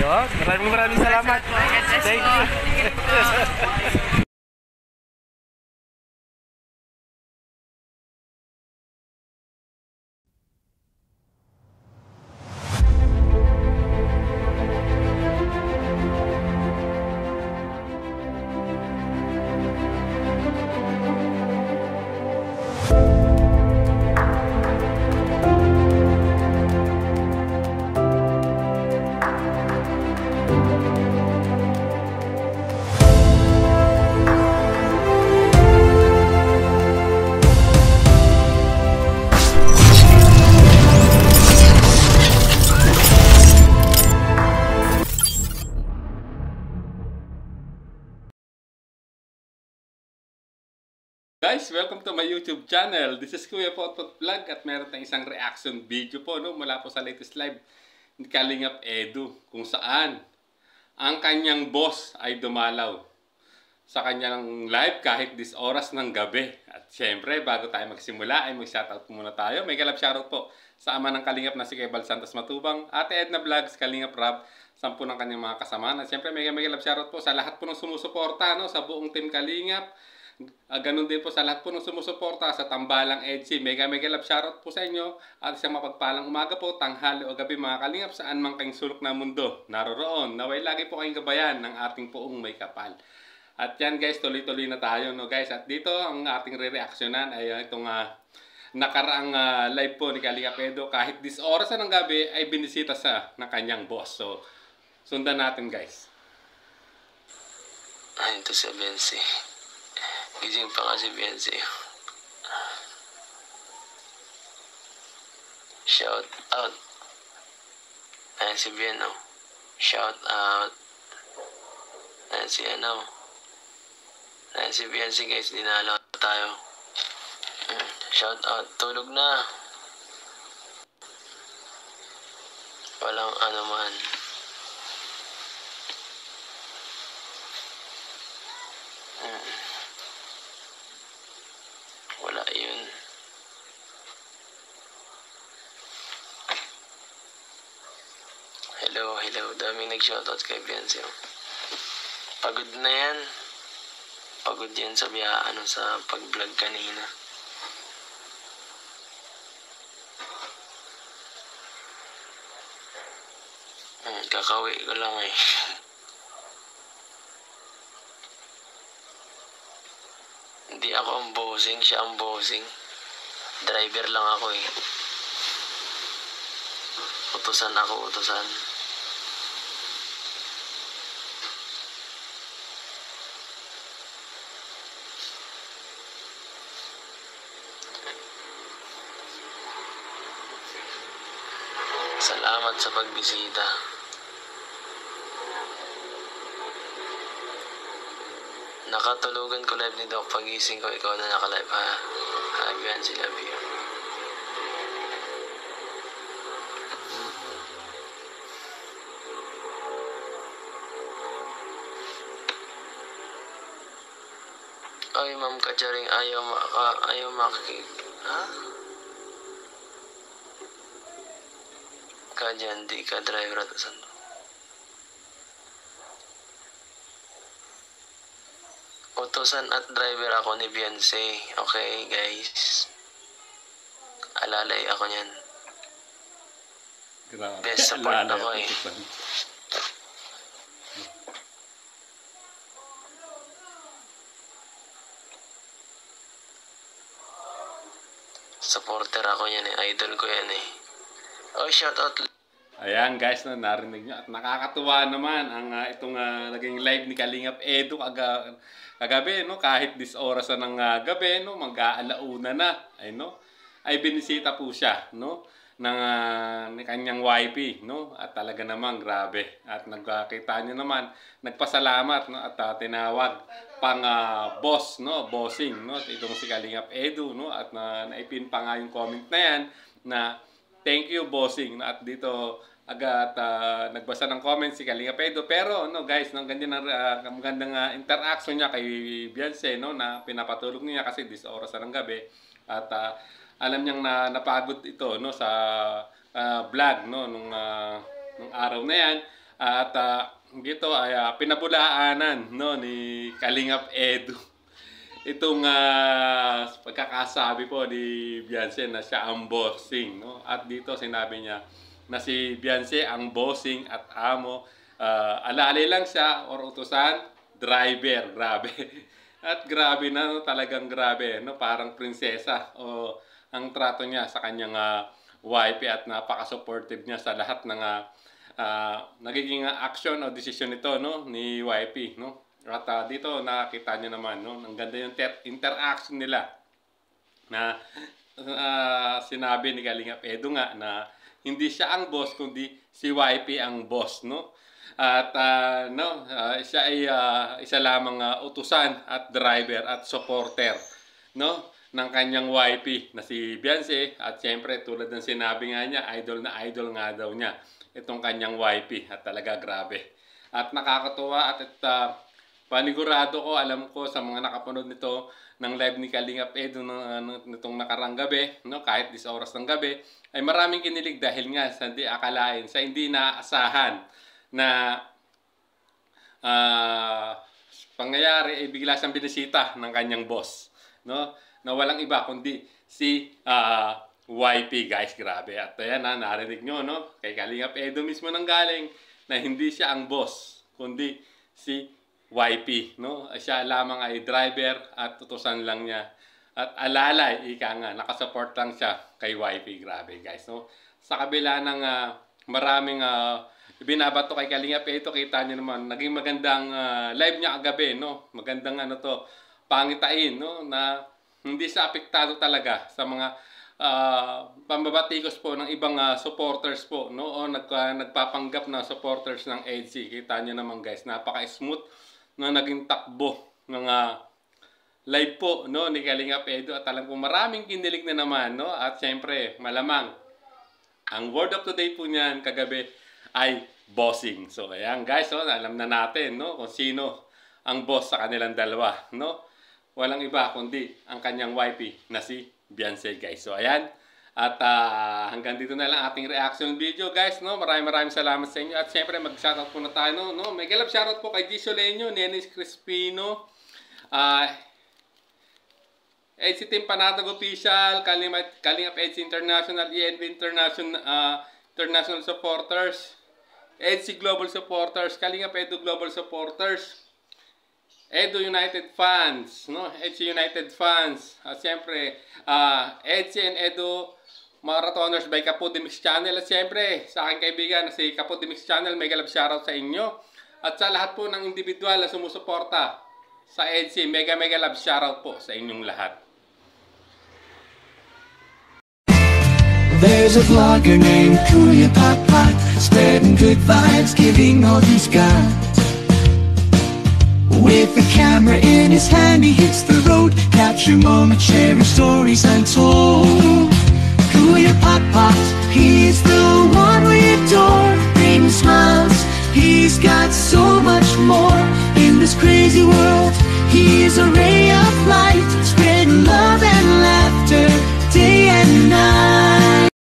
Yun, maraming salamat. Thank you. Guys, welcome to my YouTube channel. This is Kuya Potpot Vlog at meron tayong isang reaction video po mula po sa latest live ni Kalingap Edu kung saan ang kanyang boss ay dumalaw sa kanyang live kahit this oras ng gabi. At syempre, bago tayo magsimula ay mag-shoutout muna tayo. May galap shoutout po sa ama ng Kalingap na si Kebal Santos Matubang, Ate Edna Vlogs, Kalingap Rab, 10 ng kanyang mga kasama. At syempre, may galap shoutout po sa lahat po ng sumusuporta, sa buong team Kalingap. Ganun din po sa lahat po ng sumusuporta sa Tambalang Edgy. Mega love shoutout po sa inyo at isang mapagpalang umaga po, tanghali o gabi mga Kalingap saan man kayong sulok na mundo naroroon. Naway lagi po kayong gabayan ng ating poong may kapal. At yan guys, tuloy-tuloy na tayo guys. At dito ang ating re-reaksyonan ay itong nakaraang live po ni Kalingap Edu kahit this oras ng gabi ay binisita sa ng kanyang boss. So sundan natin guys. Ayun to si Bensi. Gising pa nga si Bensi. Shout out. Ayan si Bieno. Shout out. Ayan si ano. Ayan si Bensi guys. Dinalo tayo. Shout out. Tulog na. Walang ano man. Wala yun. Hello. Daming nag-shoutout kay Beyonce. Pagod na yan. Pagod yan sa biyaan sa pag-vlog kanina. Kakawi ko lang eh. Hindi ako ang bossing, siya ang bossing. Driver lang ako eh. Utusan ako, utusan. Salamat sa pagbisita. Nakatulugan ko live ni Doc. Pagising ko, ikaw na naka-live ha. Habihan si love you. Ay, Ma'am Kacharing, ayaw makikip. Ha? Ka dyan, di ka driver at asan. Utusan at driver ako ni Beyonce. Okay, guys. Alalay ako niyan. Grabe. Best support ako eh. Supporter ako yan eh. Idol ko yan eh. Oh, shout out. Ayan guys, narinig nyo at nakakatuwa naman ang itong naging live ni Kalingap Edu kagabi, kahit this oras ng gabi, mag-aalauna na, ay binisita po siya, ng kanyang wifey, at talaga naman grabe. At nagkita nyo naman, nagpasalamat, at tinawag pang boss, bossing, itong si Kalingap Edu, at naipin pa nga yung comment na yan na thank you bossing. At dito agad nagbasa ng comment si Kalingap Edu. Pero guys, magandang interaction niya kay Beyonce, na pinapatulog niya kasi this oras ng gabi. At alam niyang napagod ito sa vlog nung araw na yan. At dito ay pinabulaanan, no, ni Kalingap Edu itong pagkakasabi po ni Beyonce na siya ang bossing, no? At dito sinabi niya na si Beyonce ang bossing at amo. Alali lang siya or utusan, driver. Grabe. At grabe na, no? Talagang grabe, no? Parang prinsesa o ang trato niya sa kanyang wifey at napaka-supportive niya sa lahat ng nagiging action o decision nito, no, ni wifey, no? At dito nakita niyo naman, no, ang ganda yung interaction nila na sinabi ni Kalingap Edu nga na hindi siya ang boss kundi si wifey ang boss, no? At siya ay isa lamang utusan at driver at supporter, no, ng kanyang wifey na si Beyonce. At siyempre tulad ng sinabi nga niya, idol na idol nga daw niya itong kanyang wifey. At talaga grabe at nakakatuwa at panigurado ko, alam ko sa mga nakapanood nito ng live ni Kalingap Edu nitong nakarang gabi, no, kahit 10 oras ng gabi, ay maraming kinilig dahil nga sa hindi akalain, sa hindi naaasahan na pangyayari ay bigla siyang binisita ng kanyang boss, no, na walang iba kundi si YP, guys. Grabe. At ayan narinig nyo, no, kay Kalingap Edu mismo nang galing na hindi siya ang boss kundi si YP, no? Siya lamang ay driver at tutusan lang niya. At alalay, ika nga, nakasupport lang siya kay YP. Grabe, guys, no? Sa kabila ng maraming binabato kay Kalingap Edu, kita niyo naman, naging magandang live niya kagabi, no? Magandang pangitain, no? Na hindi siya apektado talaga sa mga pambabatikos po ng ibang supporters po, no? O nagpapanggap na supporters ng EDC. Kita niyo naman, guys, napaka-smooth na naging takbo ng live po, no, ni Kalingap Edu. At alam ko maraming kinilig na naman, no? At syempre malamang ang word of the day po niyan kagabi ay bossing. So ayan, guys, so alam na natin, no, kung sino ang boss sa kanilang dalawa, no? Walang iba kundi ang kanyang wifey na si Beyonce, guys. So ayan. At hanggang dito na lang ating reaction video, guys, no? Maraming salamat sa inyo. At syempre mag-shoutout po na tayo, no? May galap shoutout po kay G. Soleño, Nenis Crispino, EDC Team Panatag Official, Kalingap EDC International, ENB International Supporters, EDC Global Supporters, Kalingap Edu Global Supporters, Edu United Fans, no? EDC United Fans, at syempre EDC and Edu Marathoners by Kapodimix Channel. At siyempre, sa aking kaibigan na si Kapodimix Channel, may galap shoutout sa inyo. At sa lahat po ng individual na sumusuporta sa EDC, mega love shoutout po sa inyong lahat. There's a vlogger named Kuya Papa, spreading good vibes, giving all he's got. With the camera in his hand, he hits the road, capture moments, sharing stories untold. Kuya Papa, he's the one we adore, bringing smiles, he's got so much more. In this crazy world, he is a ray